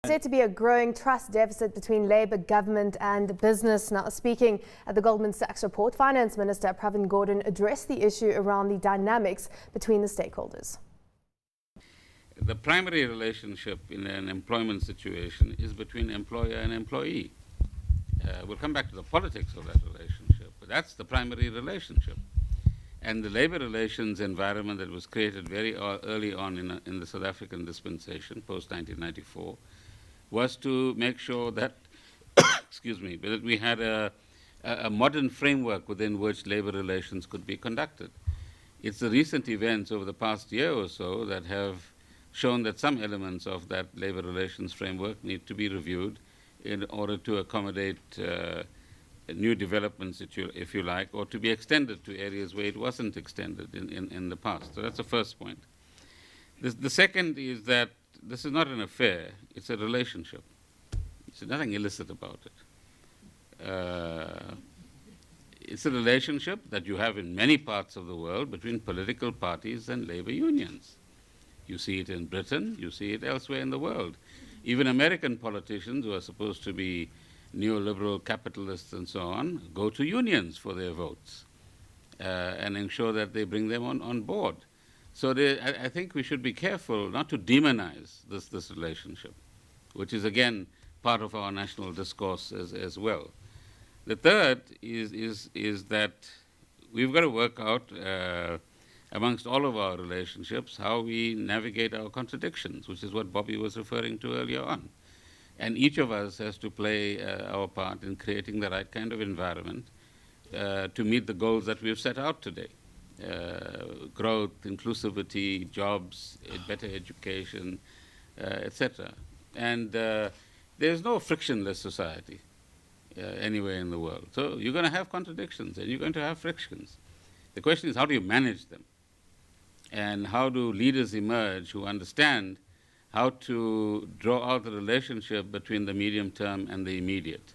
said to be a growing trust deficit between Labour government and business. Now, speaking at the Goldman Sachs report, Finance Minister Gordhan addressed the issue around the dynamics between the stakeholders. The primary relationship in an employment situation is between employer and employee. We'll come back to the politics of that relationship, but that's the primary relationship. And the labour relations environment that was created very early on in the South African dispensation, post-1994, was to make sure that, excuse me, that we had a modern framework within which labour relations could be conducted. It's the recent events over the past year or so that have shown that some elements of that labour relations framework need to be reviewed in order to accommodate new developments, if you like, or to be extended to areas where it wasn't extended in the past. So that's the first point. The second is that this is not an affair, it's a relationship. There's nothing illicit about it. It's a relationship that you have in many parts of the world between political parties and labor unions. You see it in Britain, you see it elsewhere in the world. Even American politicians, who are supposed to be neoliberal capitalists and so on, go to unions for their votes and ensure that they bring them on board. So I think we should be careful not to demonize this relationship, which is again part of our national discourse as well. The third is that we've got to work out amongst all of our relationships how we navigate our contradictions, which is what Bobby was referring to earlier on. And each of us has to play our part in creating the right kind of environment to meet the goals that we've set out today. Growth, inclusivity, jobs, better education, etc. And there's no frictionless society anywhere in the world. So you're going to have contradictions and you're going to have frictions. The question is, how do you manage them? And how do leaders emerge who understand how to draw out the relationship between the medium term and the immediate?